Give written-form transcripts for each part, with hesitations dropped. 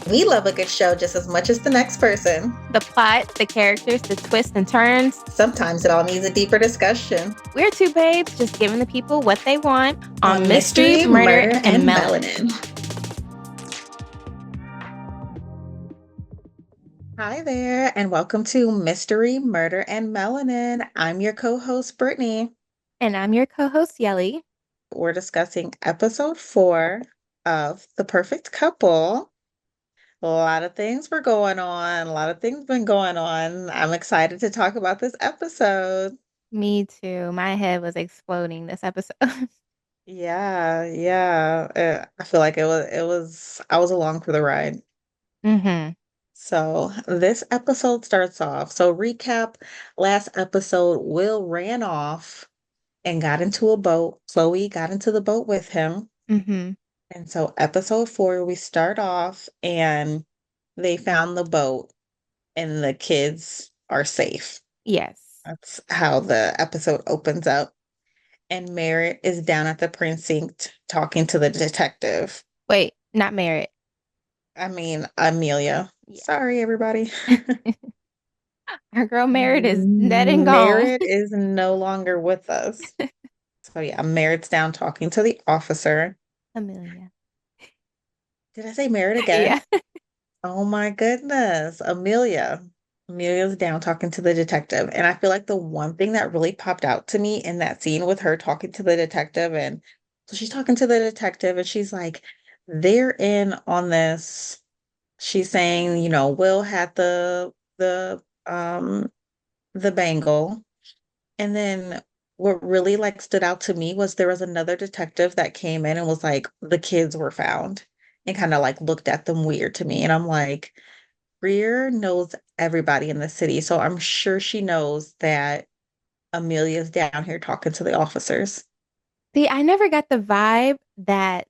We love a good show just as much as the next person. The plot, the characters, the twists and turns. Sometimes it all needs a deeper discussion. We're two babes just giving the people what they want on mystery, Mystery, murder, Murder, and and melanin. Melanin. Hi there, and welcome to Mystery, Murder, and Melanin. I'm your co-host, Brittany. And I'm your co-host, Yelly. We're discussing episode 4 of The Perfect Couple. A lot of things were going on. A lot of things been going on. I'm excited to talk about this episode. Me too. My head was exploding this episode. Yeah. I feel like I was along for the ride. Mm-hmm. So this episode starts off. So recap, last episode, Will ran off and got into a boat. Chloe got into the boat with him. Mm-hmm. And so episode 4, we start off and they found the boat and the kids are safe. Yes. That's how the episode opens up. And Merritt is down at the precinct talking to the detective. Wait, not Merritt. I mean, Amelia. Yeah. Sorry, everybody. Our girl Merritt is dead and gone. Merritt is no longer with us. So yeah, Merritt's down talking to the officer. Amelia. Did I say Merritt again? Yeah. Oh my goodness. Amelia. Amelia's down talking to the detective. And I feel like the one thing that really popped out to me in that scene with her talking to the detective, and so she's talking to the detective and she's like, they're in on this. She's saying, Will had the bangle. And then what really like stood out to me was there was another detective that came in and was like, the kids were found and kind of like looked at them weird to me. And I'm like, Greer knows everybody in the city. So I'm sure she knows that Amelia's down here talking to the officers. See, I never got the vibe that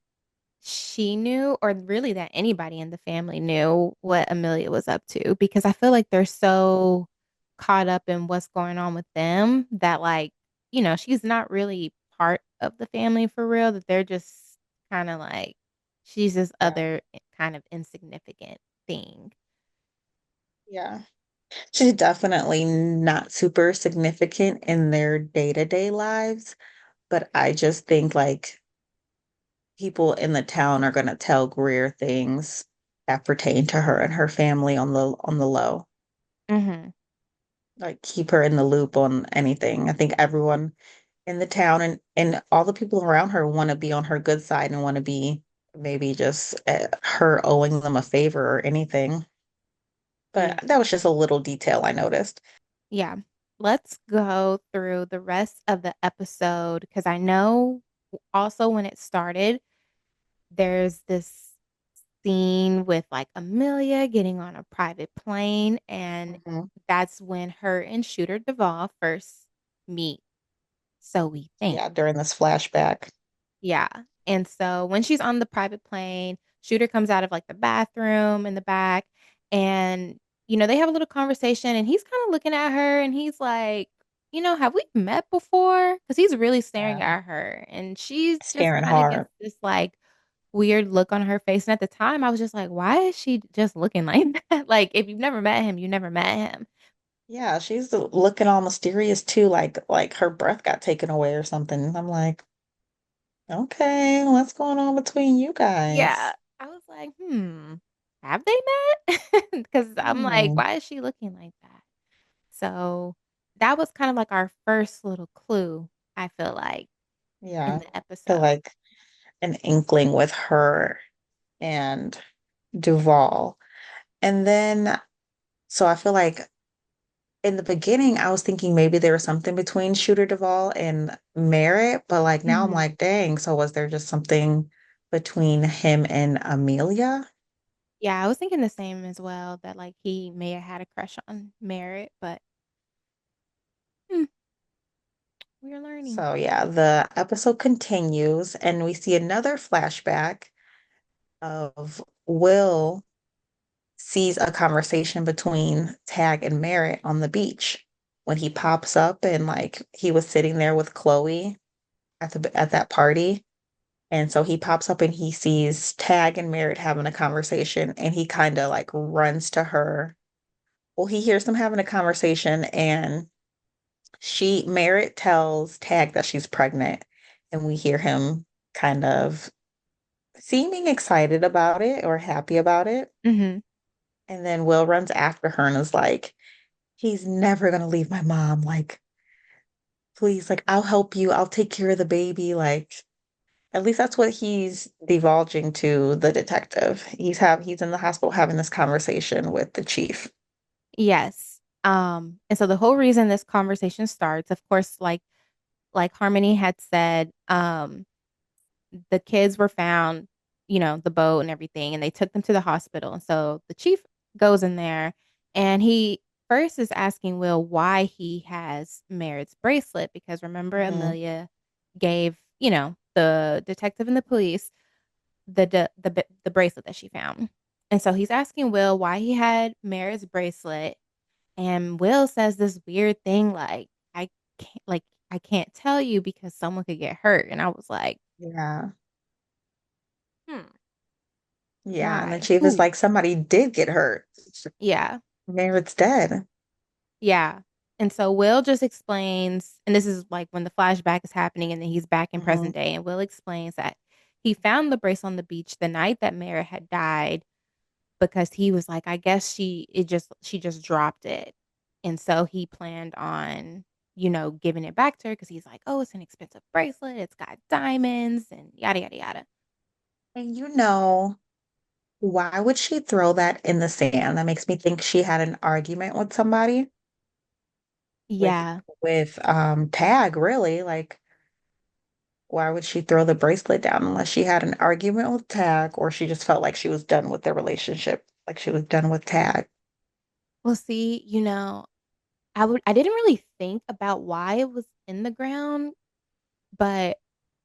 she knew, or really that anybody in the family knew what Amelia was up to, because I feel like they're so caught up in what's going on with them that, like, she's not really part of the family for real, that they're just kind of like, she's this Yeah. other kind of insignificant thing. Yeah. She's definitely not super significant in their day-to-day lives, but I just think like people in the town are going to tell Greer things that pertain to her and her family on the low. Mm-hmm. Like keep her in the loop on anything. I think everyone in the town and all the people around her want to be on her good side and want to be maybe just her owing them a favor or anything. But Yeah. that was just a little detail I noticed. Yeah. Let's go through the rest of the episode because I know also when it started, there's this scene with like Amelia getting on a private plane, and Mhm. that's when her and Shooter Duvall first meet. So we think. Yeah, during this flashback. Yeah. And so when she's on the private plane, Shooter comes out of like the bathroom in the back, and they have a little conversation, and he's kind of looking at her and he's like, have we met before? Because he's really staring Yeah. at her, and she's just Staring kind of gets hard. this like weird look on her face. And at the time, I was just like, why is she just looking like that? Like, if you've never met him, you never met him. Yeah, she's looking all mysterious too, like her breath got taken away or something. I'm like, okay, what's going on between you Yeah. guys? I was like, have they met? Because I'm like, Hmm. why is she looking like that? So that was kind of like our first little clue, I feel like, in Yeah. the To episode. like an inkling with her and Duval. And then, so I feel like in the beginning, I was thinking maybe there was something between Shooter Duvall and Merritt, but like now I'm Mhm. like, dang, so was there just something between him and Amelia? Yeah, I was thinking the same as well, that like he may have had a crush on Merritt, but hmm, we're learning. So yeah, the episode continues and we see another flashback of Will sees a conversation between Tag and Merritt on the beach when he pops up and like he was sitting there with Chloe at that party And so he pops up and he sees Tag and Merritt having a conversation and he kind of like runs to her. Well, he hears them having a conversation and Merritt tells Tag that she's pregnant. And we hear him kind of seeming excited about it or happy about it. Mm-hmm. And then Will runs after her and is like, he's never going to leave my mom. Like, please, like, I'll help you. I'll take care of the baby. Like, at least that's what he's divulging to the detective. He's in the hospital having this conversation with the chief. Yes. And so the whole reason this conversation starts, of course, like Harmony had said, the kids were found, the boat and everything, and they took them to the hospital. And so the chief goes in there and he first is asking Will why he has Merritt's bracelet, because remember, Hmm. Amelia gave, the detective and the police the bracelet that she found. And so he's asking Will why he had Merritt's bracelet. And Will says this weird thing like, I can't tell you because someone could get hurt. And I was like, Yeah. hmm, Yeah. And the why? chief is Who? like, somebody did get hurt. Yeah. Merritt's dead. Yeah. And so Will just explains, and this is like when the flashback is happening, and then he's back in Hmm. present day. And Will explains that he found the bracelet on the beach the night that Merritt had died, because he was like, I guess she just dropped it. And so he planned on, giving it back to her because he's like, oh, it's an expensive bracelet. It's got diamonds and yada, yada, yada. And why would she throw that in the sand? That makes me think she had an argument with somebody, with Yeah. Tag, really. Like, why would she throw the bracelet down unless she had an argument with Tag or she just felt like she was done with their relationship, like she was done with Tag? Well, see, I didn't really think about why it was in the ground, but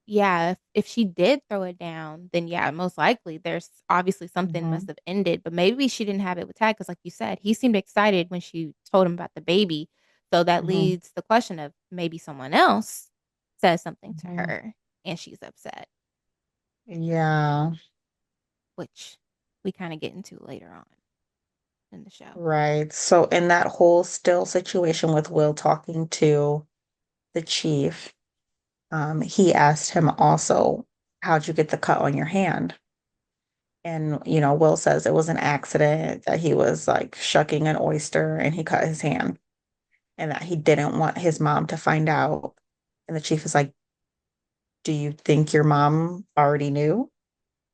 yeah, if she did throw it down, then yeah, most likely there's obviously something must Hmm. have ended, but maybe she didn't have it with Tag because, like you said, he seemed excited when she told him about the baby. So that Hmm. leads the question of maybe someone else says something to Hmm. her and she's upset, Yeah, which we kind of get into later on in the show. right. So in that whole still situation with Will talking to the chief, he asked him also, how'd you get the cut on your hand? And, Will says it was an accident, that he was like shucking an oyster and he cut his hand and that he didn't want his mom to find out. And the chief is like, do you think your mom already knew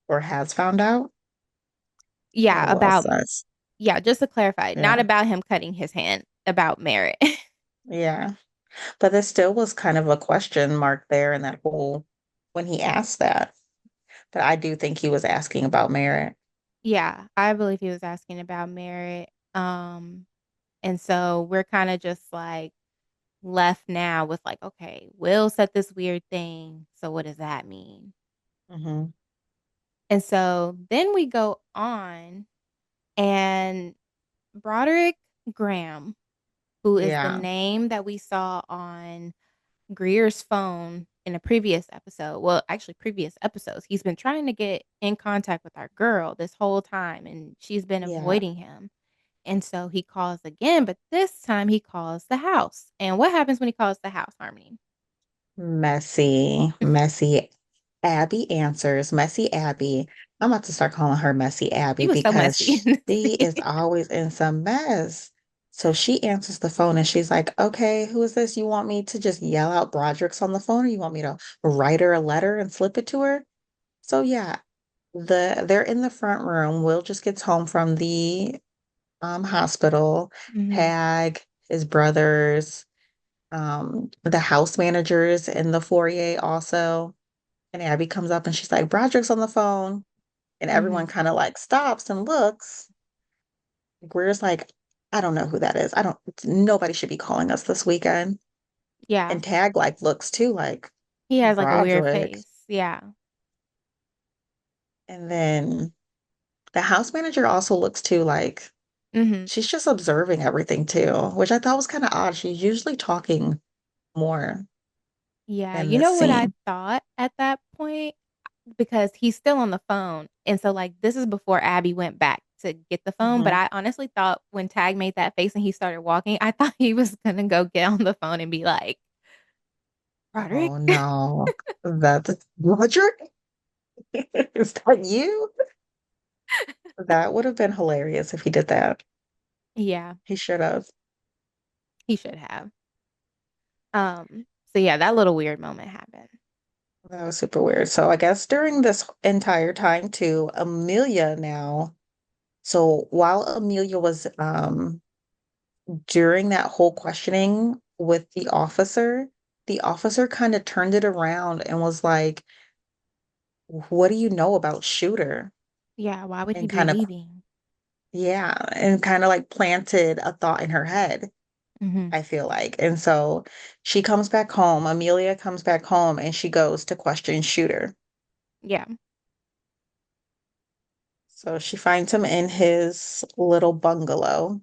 or has found out? Yeah, And Will about says, yeah, just to clarify, not yeah, about him cutting his hand, about Merritt. yeah. But there still was kind of a question mark there in that whole, when he asked that. But I do think he was asking about Merritt. Yeah, I believe he was asking about Merritt. And so we're kind of just like left now with like, okay, Will said this weird thing. So what does that mean? Hmm. And so then we go on, and Broderick Graham, who is the Yeah, name that we saw on Greer's phone in a previous episode. Well, actually, previous episodes. He's been trying to get in contact with our girl this whole time, and she's been yeah. avoiding him. And so he calls again, but this time he calls the house. And what happens when he calls the house, Harmony? Messy, messy Abby answers. Messy Abby. I'm about to start calling her Messy She Abby was so because messy in this she is scene. always in some mess. So she answers the phone and she's like, okay, who is this? You want me to just yell out Broderick's on the phone or you want me to write her a letter and slip it to her? So yeah, they're in the front room. Will just gets home from the hospital. Hmm. Tag, his brothers, the house managers in the foyer also. And Abby comes up and she's like, Broderick's on the phone. And everyone Hmm. kind of like stops and looks. Greer's like, I don't know who that is. Nobody should be calling us this weekend. Yeah. And Tag like looks too like He has like a weird Broderick. face. Yeah. And then the house manager also looks too like Hmm. she's just observing everything too, which I thought was kind of odd. She's usually talking more Yeah. in You this know what I scene. thought at that point? because he's still on the phone. And so like this is before Abby went back to get the phone. But Hmm. I honestly thought when Tag made that face and he started walking, I thought he was gonna go get on the phone and be like, Roderick. Oh no. That's Roger? Is that you? That would have been hilarious if he did that. Yeah, He should have. he should have. So yeah, that little weird moment happened. That was super weird. So I guess during this entire time too, Amelia now. So while Amelia was during that whole questioning with the officer kind of turned it around and was like, "What do you know about Shooter?" Yeah, why would he And be kind of, leaving? yeah, and kind of like planted a thought in her head, Hmm. I feel like. And so she comes back home, Amelia comes back home and she goes to question Shooter. Yeah. So she finds him in his little bungalow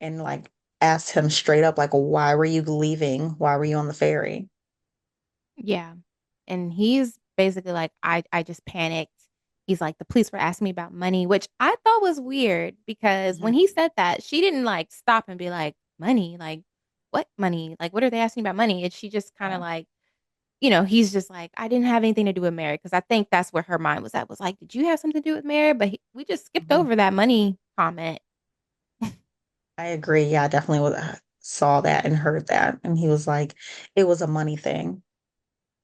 and like asks him straight up, like, why were you leaving? Why were you on the ferry? Yeah. And he's basically like, I just panicked. He's like, the police were asking me about money, which I thought was weird because when Hmm. he said that, she didn't like stop and be like, money? Like, what money? Like, what are they asking about money? And she just kind of Yeah. like, he's just like, I didn't have anything to do with Mary because I think that's where her mind was at, was like, did you have something to do with Mary? But we just skipped Mhm. over that money comment. I agree. Yeah, I definitely saw that and heard that. And he was like, it was a money thing.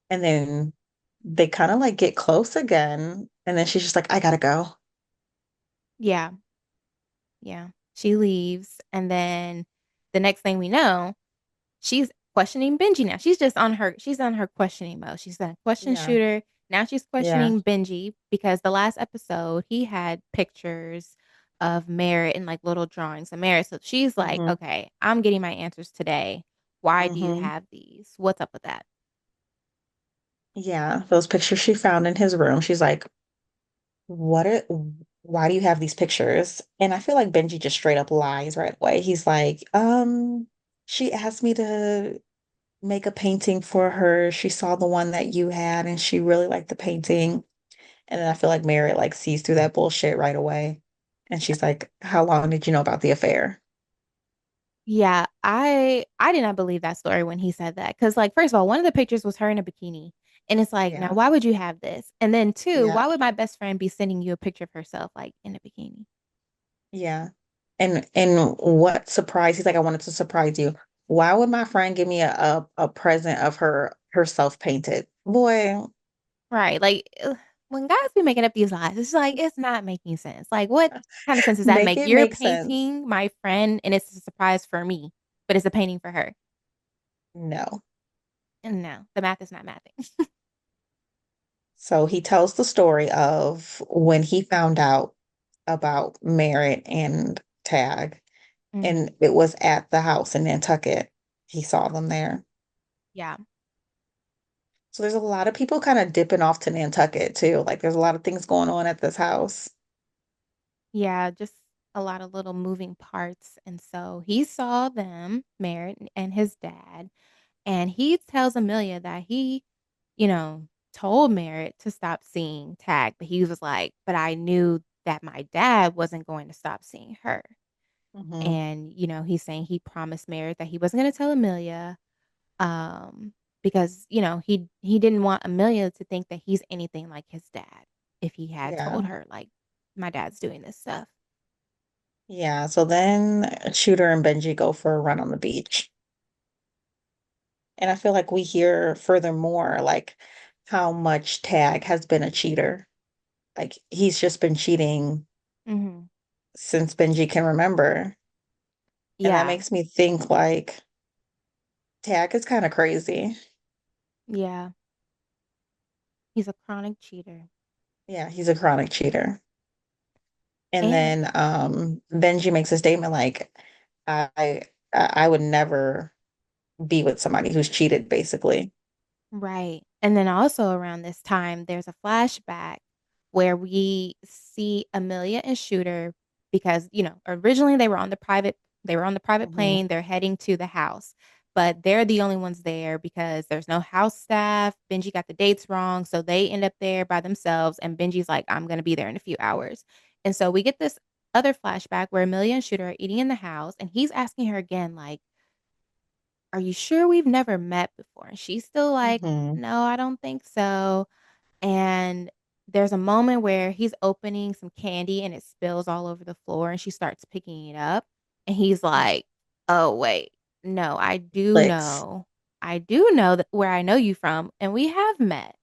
And then they kind of like get close again. And then she's just like, I gotta go. Yeah. Yeah. She leaves. And then the next thing we know, she's questioning Benji now. She's on her questioning mode. She's done question Yeah. shooter. Now she's Yeah. questioning Benji because the last episode he had pictures of Merritt and like little drawings of Merritt. So she's like, Hmm. okay, I'm getting my answers today. Why do you Hmm. have these? What's up with that? Yeah. Those pictures she found in his room. She's like, what are, why do you have these pictures? And I feel like Benji just straight up lies right away. He's like, she asked me to make a painting for her. She saw the one that you had and she really liked the painting. And then I feel like Merritt like sees through that bullshit right away. And she's like, how long did you know about the affair? Yeah, I did not believe that story when he said that. Because like, first of all, one of the pictures was her in a bikini. And it's like, now Yeah. why would you have this? And then two, Yeah. why would my best friend be sending you a picture of herself like in a bikini? Yeah. And what surprise? He's like, I wanted to surprise you. Why would my friend give me a present of her herself painted? Boy, Right. Like when guys be making up these lies, it's like it's not making sense. Like what kind of sense does that make make? it You're make sense. painting my friend and it's a surprise for me, but it's a painting for her. No. And no, the math is not mathing. So he tells the story of when he found out about Merritt and Tag, Hmm. and it was at the house in Nantucket. He saw them there. Yeah. So there's a lot of people kind of dipping off to Nantucket too. Like there's a lot of things going on at this house. Yeah, just a lot of little moving parts. And so he saw them, Merritt and his dad, and he tells Amelia that he, you know, told Merritt to stop seeing Tag, but he was like, but I knew that my dad wasn't going to stop seeing her. Hmm. And, he's saying he promised Merritt that he wasn't going to tell Amelia, um, because, he didn't want Amelia to think that he's anything like his dad if he had Yeah. told her, like, my dad's doing this stuff. Yeah. So then Shooter and Benji go for a run on the beach. And I feel like we hear furthermore, like how much Tag has been a cheater. Like he's just been cheating Hmm. since Benji can remember. And that Yeah. makes me think like Tag is kind of crazy. Yeah. He's a chronic cheater. Yeah, he's a chronic cheater. And And then Benji makes a statement like, I I would never be with somebody who's cheated, basically. right. And then also around this time, there's a flashback where we see Amelia and Shooter because, originally they were on the private Hmm. plane, they're heading to the house. but they're the only ones there because there's no house staff. Benji got the dates wrong, so they end up there by themselves. And Benji's like, I'm gonna be there in a few hours. And so we get this other flashback where Amelia and Shooter are eating in the house, and he's asking her again, like, are you sure we've never met before? And she's still like, Hmm. no, I don't think so. And there's a moment where he's opening some candy and it spills all over the floor and she starts picking it up. And he's like, oh, wait, no, Clicks. I do know that where I know you from. And we have met.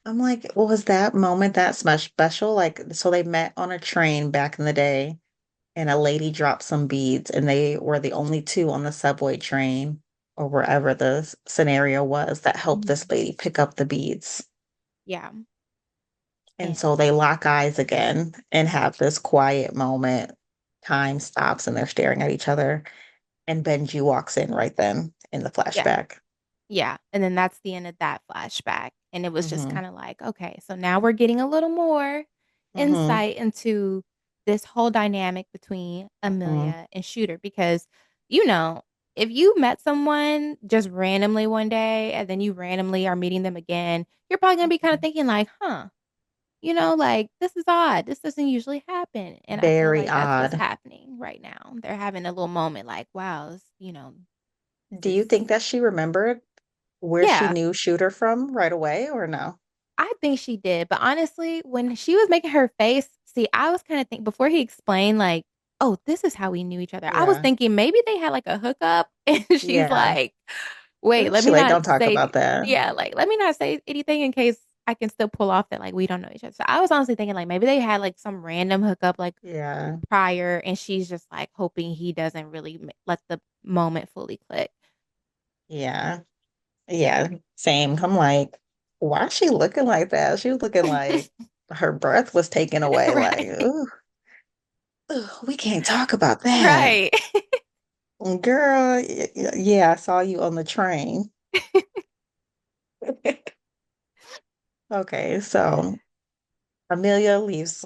I'm like, what was that moment that much special? Like, so they met on a train back in the day, and a lady dropped some beads, and they were the only two on the subway train or wherever the scenario was that helped this Mhm. lady pick up the beads. Yeah. And And so they lock eyes again and have this quiet moment. Time stops and they're staring at each other. And Benji walks in right then in the yeah. flashback. Yeah. And then that's the end of that flashback. And it was just Mm-hmm. kind of like, okay, so now we're getting a little more Mm-hmm. insight into this whole dynamic between Mm-hmm. Amelia and Shooter. Because, you know, if you met someone just randomly one day and then you randomly are meeting them again, you're probably going to be kind of thinking, like, huh, like this is odd. This doesn't usually happen. And I feel Very like that's what's odd. happening right now. They're having a little moment like, wow, is Do you this, think that she remembered where she yeah. knew Shooter from right away or no? I think she did, but honestly, when she was making her face, see, I was kind of thinking before he explained, like, oh, this is how we knew each other. I was Yeah. thinking maybe they had like a hookup, and she's Yeah. like, wait, let She me like, not don't talk say, about that. yeah, like, let me not say anything in case I can still pull off that like we don't know each other. So I was honestly thinking like maybe they had like some random hookup like Yeah. prior, and she's just like hoping he doesn't really let the moment fully click. Yeah. Yeah. Same. I'm like, why is she looking like that? She was looking like her breath was taken away. Like, Right. ooh, ooh, we can't talk about that. Right. Girl, yeah, I saw you on the train. Okay, so Amelia leaves.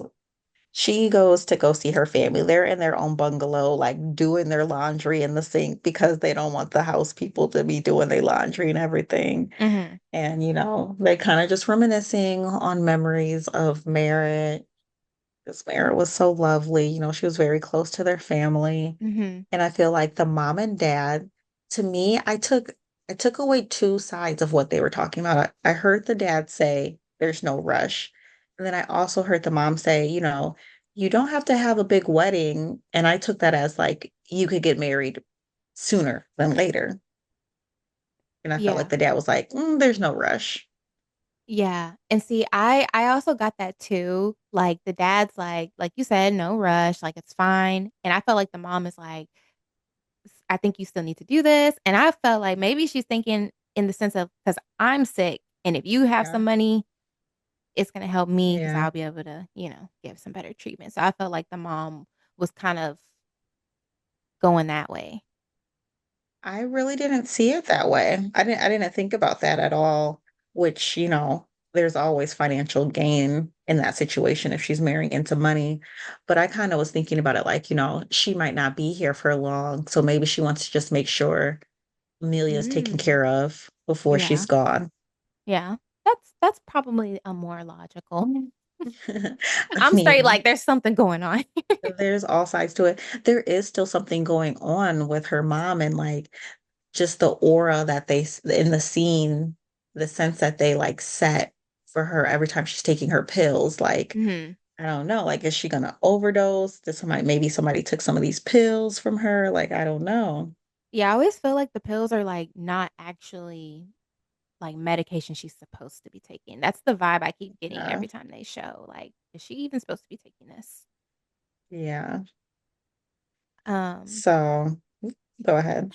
She goes to go see her family. They're in their own bungalow, like doing their laundry in the sink because they don't want the house people to be doing their laundry and everything. Hmm. And, they kind of just reminiscing on memories of Merritt. This Merritt was so lovely. She was very close to their family. Hmm. And I feel like the mom and dad, to me, I took away two sides of what they were talking about. I heard the dad say there's no rush. And then I also heard the mom say, you don't have to have a big wedding. And I took that as like you could get married sooner than later. And I felt like Yeah. the dad was like, there's no rush. Yeah. And see, I also got that too. Like the dad's like you said, no rush, like it's fine. And I felt like the mom is like, I think you still need to do this. And I felt like maybe she's thinking in the sense of because I'm sick and if you have Yeah. some money, it's gonna help me because Yeah. I'll be able to, give some better treatment. So I felt like the mom was kind of going that way. I really didn't see it that way. I didn't think about that at all, which, there's always financial gain in that situation if she's marrying into money. But I kind of was thinking about it like, she might not be here for long, so maybe she wants to just make sure Amelia's taken Mm. care of before she's Yeah. gone. Yeah. That's probably a more logical. I I'm straight mean, like there's something going on. there's all sides to it. There is still something going on with her mom and like just the aura that in the scene, the sense that they like set for her every time she's taking her pills. Like, Hmm. I don't know, like, is she gonna overdose? Maybe somebody took some of these pills from her? Like, I don't know. Yeah, I always feel like the pills are like not actually like medication she's supposed to be taking. That's the vibe I keep getting Yeah. every time they show. Like, is she even supposed to be taking this? Yeah. Um, So go ahead.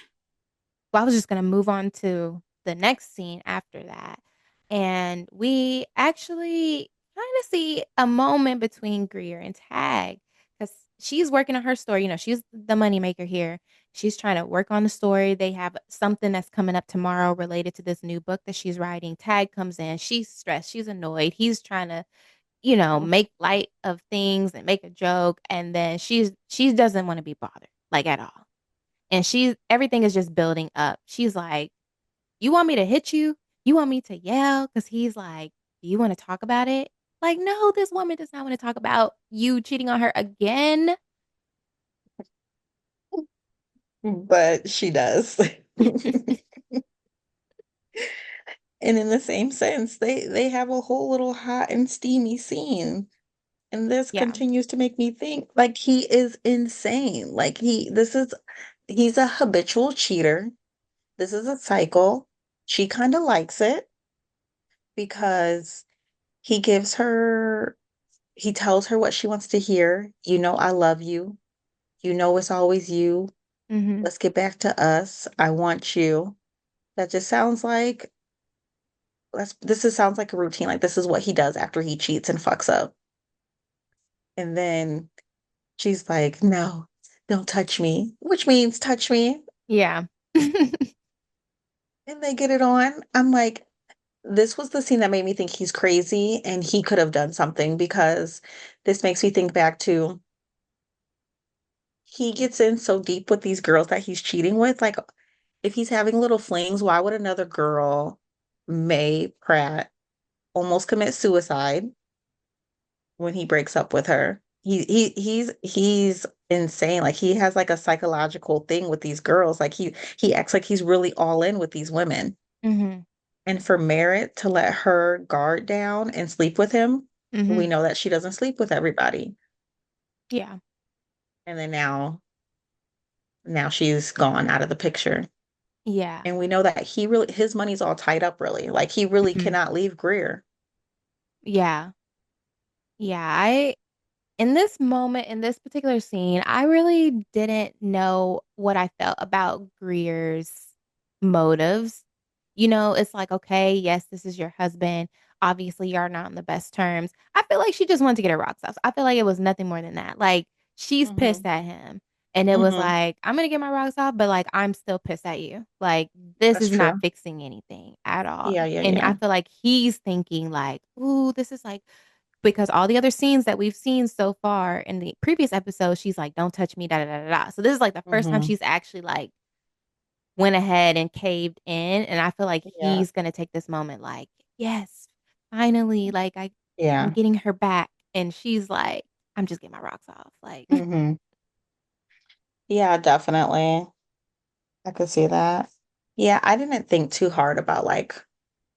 well, I was just gonna move on to the next scene after that. And we actually kind of see a moment between Greer and Tag because she's working on her story. She's the moneymaker here. She's trying to work on the story. They have something that's coming up tomorrow related to this new book that she's writing. Tag comes in. She's stressed. She's annoyed. He's trying to, make light of things and make a joke. And then she doesn't want to be bothered like at all. And everything is just building up. She's like, you want me to hit you? You want me to yell? Because he's like, do you want to talk about it? Like, no, this woman does not want to talk about you cheating on her again. But she does. And in the same sense, they have a whole little hot and steamy scene. And this Yeah. continues to make me think like he is insane. Like he's a habitual cheater. This is a cycle. She kind of likes it because he gives her he tells her what she wants to hear. You know, I love you. You know, it's always you. Hmm. Let's get back to us. I want you. That just sounds like sounds like a routine. Like this is what he does after he cheats and fucks up. And then she's like, no, don't touch me, which means touch me. Yeah. And they get it on. I'm like, this was the scene that made me think he's crazy and he could have done something because this makes me think back to he gets in so deep with these girls that he's cheating with. Like, if he's having little flings, why would another girl, May Pratt, almost commit suicide when he breaks up with her? He's insane. Like he has like a psychological thing with these girls. Like he acts like he's really all in with these women. Hmm. And for Merritt to let her guard down and sleep with him, we Hmm. know that she doesn't sleep with everybody. Yeah. And then now she's gone out of the picture. Yeah. And we know that his money's all tied up really. Like he really Hmm. cannot leave Greer. Yeah. Yeah. In this moment, in this particular scene, I really didn't know what I felt about Greer's motives. It's like, okay, yes, this is your husband. Obviously, you're not on the best terms. I feel like she just wanted to get her rocks off. I feel like it was nothing more than that. Like, she's pissed Hmm. at him. And it was Hmm. like, I'm going to get my rocks off, but like, I'm still pissed at you. Like, this That's is not true. fixing anything at all. Yeah, yeah, And I yeah. feel like he's thinking, like, ooh, this is like, because all the other scenes that we've seen so far in the previous episode, she's like, "Don't touch me," da da da da. Da. So this is like the first time Hmm. she's actually like went ahead and caved in, and I feel like Yeah. he's gonna take this moment, like, "Yes, finally, like I'm Yeah. getting her back," and she's like, "I'm just getting my rocks off," like, Hmm. Yeah, definitely. I could see that. Yeah, I didn't think too hard about like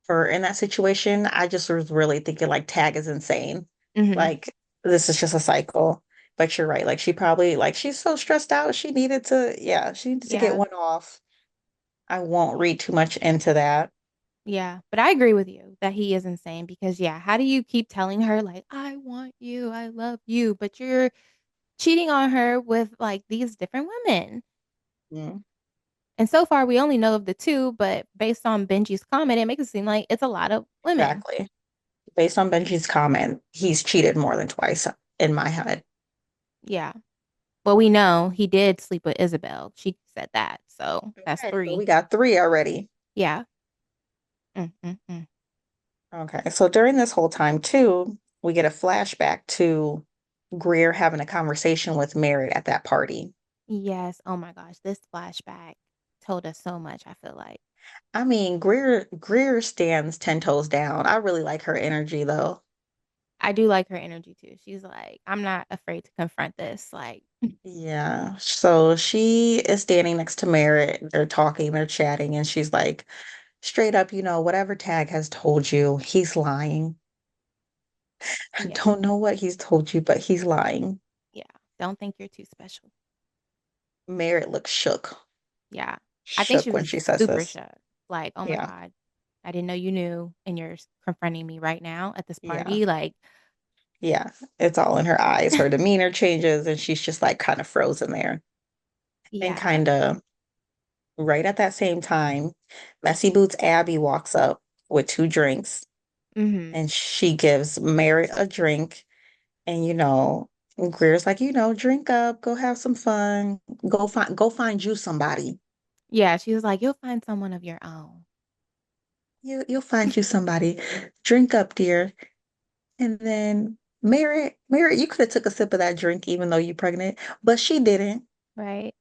her in that situation. I just was really thinking like Tag is insane. hmm, Like this is just a cycle. But you're right. Like she probably like she's so stressed out. She needed to get yeah, one off. I won't read too much into that. yeah. But I agree with you that he is insane because yeah, how do you keep telling her like, "I want you, I love you," but you're cheating on her with like these different women? Mm, And so far, we only know of the two, but based on Benji's comment, it makes it seem like it's a lot of women. exactly. Based on Benji's comment, he's cheated more than twice in my head. Yeah. Well, we know he did sleep with Isabel. She said that. So that's Okay, so three. we got three already. Yeah. Mm, mm, mm. Okay, so during this whole time too, we get a flashback to Greer having a conversation with Merritt at that party. Yes. Oh my gosh. This flashback told us so much, I feel like. I mean, Greer stands 10 toes down. I really like her energy though. I do like her energy too. She's like, I'm not afraid to confront this. Like, Yeah. So she is standing next to Merritt. They're talking, they're chatting, and she's like, straight up, whatever Tag has told you, he's lying. I yeah. don't know what he's told you, but he's lying. Yeah. Don't think you're too special. Merritt looks Yeah. I think she shook when was she says super this. shook. Like, oh my Yeah. God, I didn't know you knew, and you're confronting me right now at this Yeah. party. Like, Yeah. It's all in her eyes. Her demeanor changes, and she's just like kind of frozen there. And yeah. kind of right at that same time, Messy Boots Abby walks up with two drinks, Hmm. and she gives Merritt a drink. And Greer's like, drink up, go have some fun, go find you somebody. Yeah. She was like, you'll find someone of your own. You'll find you somebody. Drink up, dear. And then Merritt, you could have took a sip of that drink even though you're pregnant, but she didn't. Right.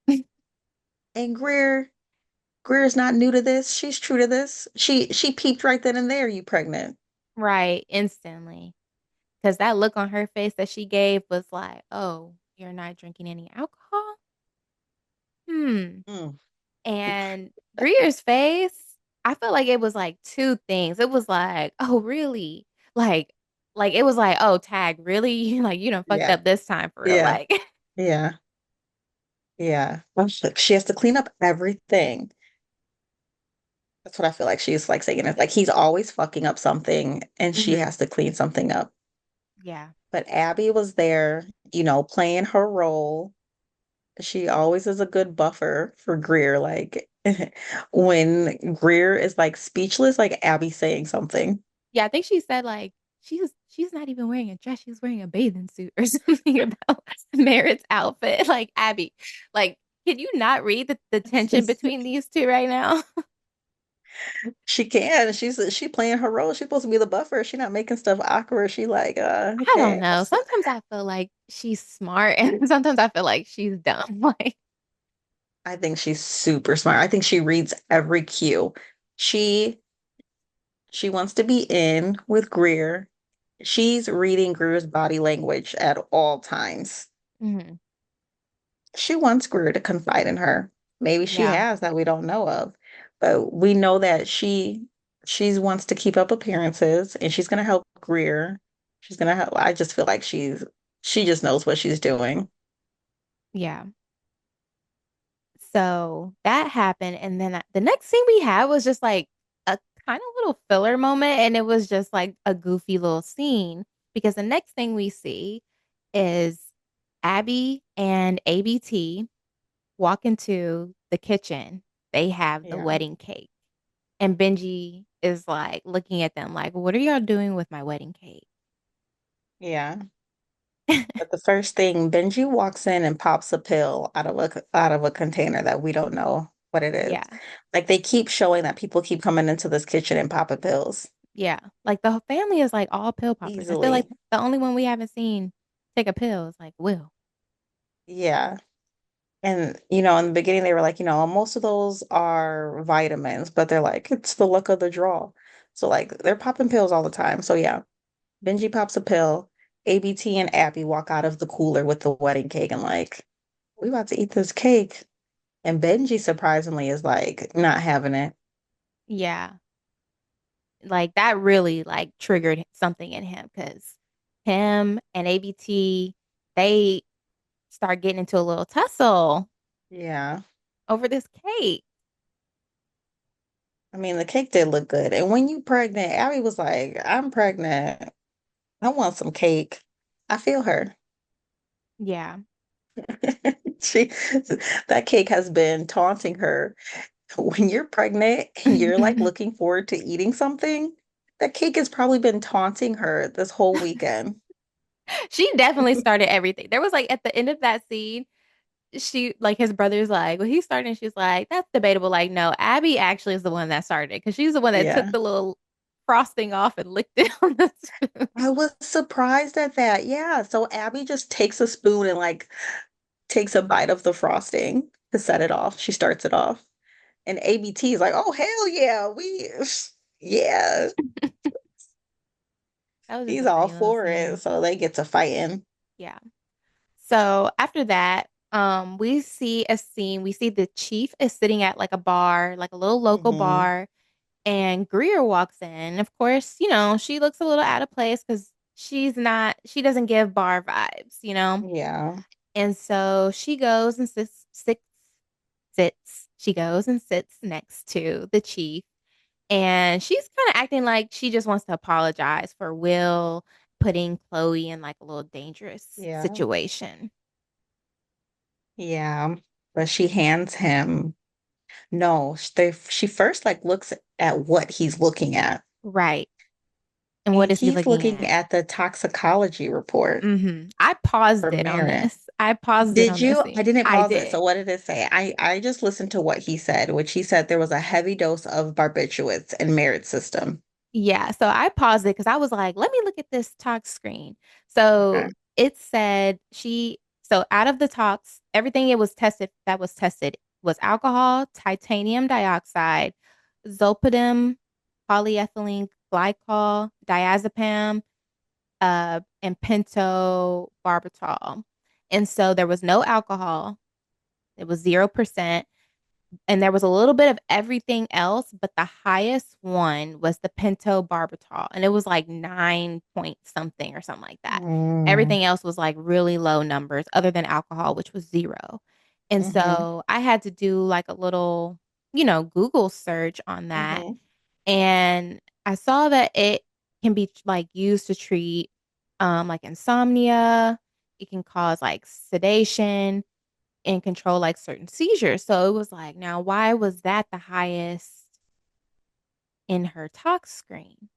And Greer's not new to this. She's true to this. She peeped right then and there, you pregnant. Right, instantly. Because that look on her face that she gave was like, oh, you're not drinking any alcohol? Hmm. Mm. And Greer's face, I feel like it was like two things. It was like, oh, really? Like, like it was like, oh, Tag, really? Like, you done fucked Yeah. up this time for real. Yeah. Like, Yeah. Yeah. Well, she has to clean up everything. That's what I feel like she's like saying. It's like he's always fucking up something and she hmm has to clean something up. yeah. But Abby was there, playing her role. She always is a good buffer for Greer. Like when Greer is like speechless, like Abby saying something. Yeah, I think she said like she's not even wearing a dress, she's wearing a bathing suit or something about Merritt's outfit. Like Abby, like, can you not read the tension between these two right now? She can. She playing her role. She's supposed to be the buffer. She not making stuff awkward. She like, I don't okay. know. Sometimes I feel like she's smart and sometimes I feel like she's dumb. Like, I think she's super smart. I think she reads every cue. She she wants to be in with Greer. She's reading Greer's body language at all times. mhm. She wants Greer to confide in her. Maybe she Yeah, has that we don't know of, but we know that she wants to keep up appearances and she's gonna help Greer. She's gonna help. I just feel like she just knows what she's doing. yeah. So that happened. And then the next thing we had was just like a kind of little filler moment. And it was just like a goofy little scene because the next thing we see is Abby and ABT walk into the kitchen. They have the Yeah, wedding cake. And Benji is like looking at them like, what are y'all doing with my wedding cake? yeah. But the first thing, Benji walks in and pops a pill out of a container that we don't know what it is. Yeah. Like they keep showing that people keep coming into this kitchen and popping pills Yeah. Like the whole family is like all pill poppers. I feel like easily. the only one we haven't seen take a pill is like Will. Yeah. And, in the beginning, they were like, most of those are vitamins, but they're like, it's the luck of the draw. So, like, they're popping pills all the time. So, yeah, Benji pops a pill. ABT and Abby walk out of the cooler with the wedding cake and, like, we about to eat this cake. And Benji, surprisingly, is like, not having it. Yeah. Like that really like triggered something in him because him and ABT, they start getting into a little tussle Yeah. over this cake. I mean, the cake did look good. And when you pregnant, Abby was like, I'm pregnant. I want some cake. I feel her. Yeah. She that cake has been taunting her. When you're pregnant and you're like looking forward to eating something, that cake has probably been taunting her this whole weekend. She definitely started everything. There was like at the end of that scene, she like his brother's like, well, he started and she's like, that's debatable. Like, no, Abby actually is the one that started because she's the one that took Yeah. the little frosting off and licked it on the spoon. I was surprised at that. Yeah. So Abby just takes a spoon and like takes a bite of the frosting to set it off. She starts it off. And ABT is like, oh, hell yeah. Yeah, That was just he's a all funny little for it. scene. So they get to fighting. Yeah. So after that, we see a scene. We see the chief is sitting at like a bar, like a little local Hmm. bar, and Greer walks in. Of course, she looks a little out of place because she doesn't give bar vibes. Yeah. And so she goes and sits. She goes and sits next to the chief, and she's kind of acting like she just wants to apologize for Will putting Chloe in like a little dangerous Yeah. situation. Yeah. But she hands him. No, she first like looks at what he's looking at. Right. And what And is he he's looking looking at? at the toxicology report I paused for it on Merritt. this. I paused it Did on this you? I scene. didn't I pause it. did. So what did it say? I just listened to what he said, which he said there was a heavy dose of barbiturates in Merritt's system. Yeah. So I paused it because I was like, let me look at this tox screen. So Okay. it said so out of the tox, everything it was tested that was tested, was alcohol, titanium dioxide, zolpidem, polyethylene glycol, diazepam, and pentobarbital. And so there was no alcohol. It was 0%. And there was a little bit of everything else, but the highest one was the pentobarbital, and it was like 9 point something or something like that. Mm, Everything else was like really low numbers, other than alcohol, which was 0. And mm-hmm, so I had to do like a little, Google search on that, mm-hmm, and I saw that it can be like used to treat like insomnia. It can cause like sedation and control like certain seizures. So it was like, now why was that the highest in her tox screen?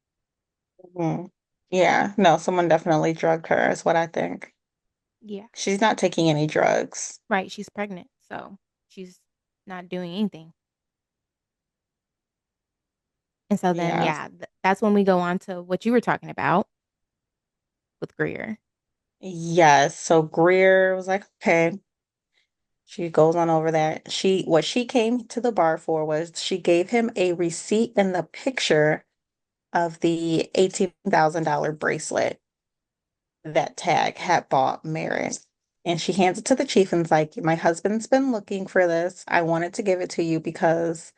mm-hmm. Yeah, no, someone definitely drugged her, is what I think. Yeah, She's not taking any drugs. right. She's pregnant. So she's not doing anything. And so then, Yeah. yeah, that's when we go on to what you were talking about with Greer. Yes. So Greer was like, okay. She goes on over that. What she came to the bar for was she gave him a receipt and the picture of the $18,000 bracelet that Tag had bought Merritt. And she hands it to the chief and's like, my husband's been looking for this. I wanted to give it to you because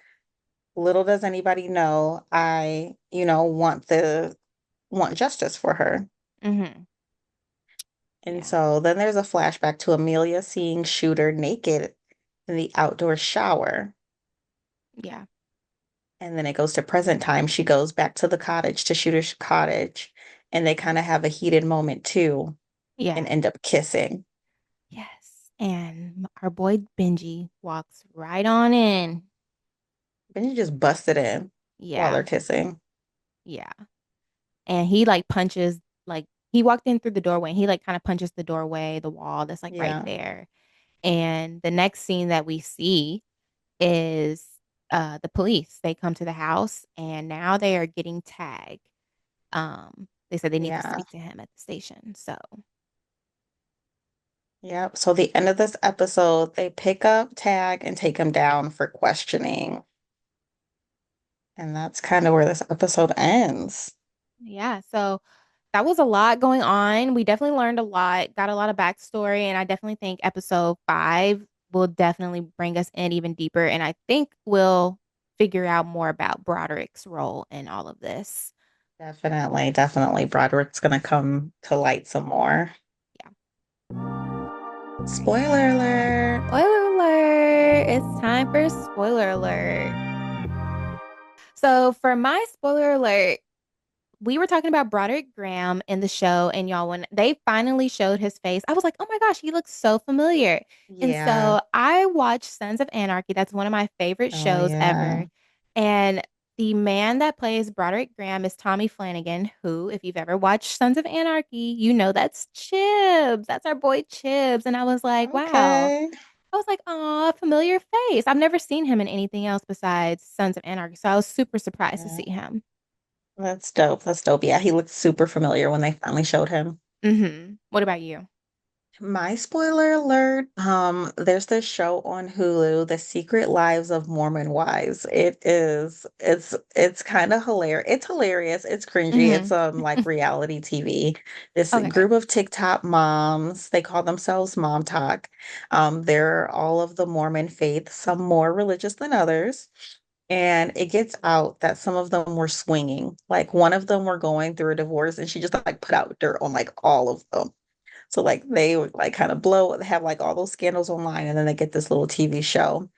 little does anybody know, want justice for her. Mm-hmm. And Yeah. so then there's a flashback to Amelia seeing Shooter naked in the outdoor shower. Yeah. And then it goes to present time. She goes back to the cottage, to Shooter's cottage, and they kind of have a heated moment too and Yeah. end up kissing. Yes. And our boy Benji walks right on in. Then you just busted in while they're Yeah. kissing. Yeah. And he like punches, like, he walked in through the doorway and he like kind of punches the doorway, the wall that's like right Yeah, there. And the next scene that we see is the police. They come to the house and now they are getting tagged. They said they need to yeah, speak to him at the station. So yeah. So the end of this episode, they pick up Tag and take him down for questioning. And that's kind of where this episode ends. yeah, so that was a lot going on. We definitely learned a lot, got a lot of backstory, and I definitely think episode 5 will definitely bring us in even deeper. And I think we'll figure out more about Broderick's role in all of this. Definitely, definitely. Broderick's gonna come to light some more. Yeah. All right. Spoiler alert. Spoiler alert. It's time for spoiler alert. So, for my spoiler alert, we were talking about Broderick Graham in the show, and y'all, when they finally showed his face, I was like, oh my gosh, he looks so familiar. And Yeah. so I watched Sons of Anarchy. That's one of my favorite Oh shows yeah. ever. And the man that plays Broderick Graham is Tommy Flanagan, who, if you've ever watched Sons of Anarchy, you know that's Chibbs. That's our boy Chibbs. And I was like, wow. Okay. I was like, oh, familiar face. I've never seen him in anything else besides Sons of Anarchy. So I was super surprised to Yeah. see him. That's dope. That's dope. Yeah, he looked super familiar when they finally showed him. What about you? My spoiler alert, there's this show on Hulu, The Secret Lives of Mormon Wives. It's kind of hilarious. It's hilarious. It's cringy. hmm It's like reality TV. This Okay. group of TikTok moms, they call themselves Mom Talk. They're all of the Mormon faith, some more religious than others. And it gets out that some of them were swinging. Like one of them were going through a divorce and she just like put out dirt on like all of them. So like they would like kind of blow, have like all those scandals online, and then they get this little TV show.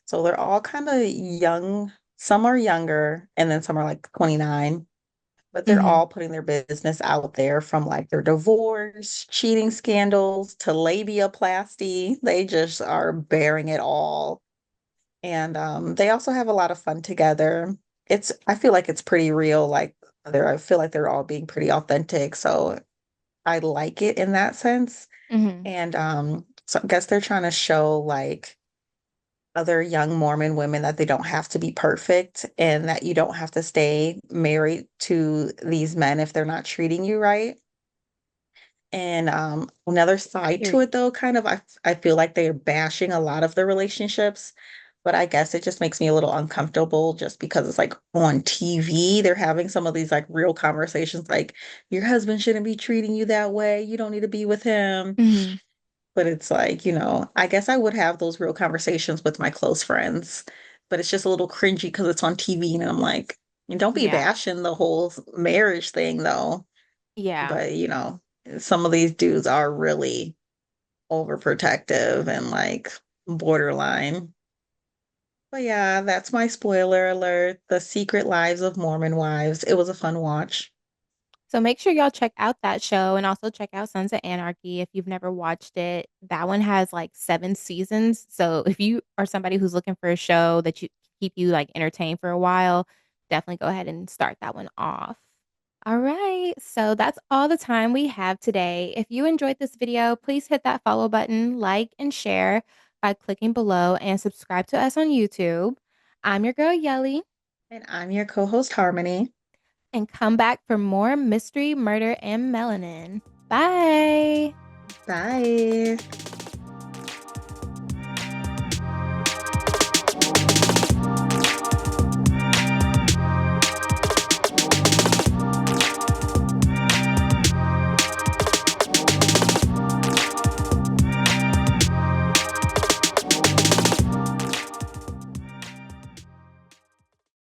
So they're all kind of young. Some are younger, and then some are like 29, but they're hmm all putting their business out there from like their divorce, cheating scandals to labiaplasty. They just are bearing it all. And they also have a lot of fun together. I feel like it's pretty real. I feel like they're all being pretty authentic. So I like it in that sense. hmm And so I guess they're trying to show like other young Mormon women that they don't have to be perfect and that you don't have to stay married to these men if they're not treating you right. And another side to Period. it though, kind of I feel like they're bashing a lot of the relationships. But I guess it just makes me a little uncomfortable just because it's like on TV, they're having some of these like real conversations like your husband shouldn't be treating you that way. You don't need to be with him. Hmm. But it's like, I guess I would have those real conversations with my close friends, but it's just a little cringy because it's on TV and I'm like, don't be Yeah. bashing the whole marriage thing though. Yeah. But some of these dudes are really overprotective and like borderline. But yeah, that's my spoiler alert. The Secret Lives of Mormon Wives. It was a fun watch. So make sure y'all check out that show and also check out Sons of Anarchy if you've never watched it. That one has like 7 seasons. So if you are somebody who's looking for a show that you keep you like entertained for a while, definitely go ahead and start that one off. All right. So that's all the time we have today. If you enjoyed this video, please hit that follow button, like and share by clicking below and subscribe to us on YouTube. I'm your girl Yelly, And I'm your co-host, Harmony. and come back for more mystery, murder, and melanin. Bye. Bye.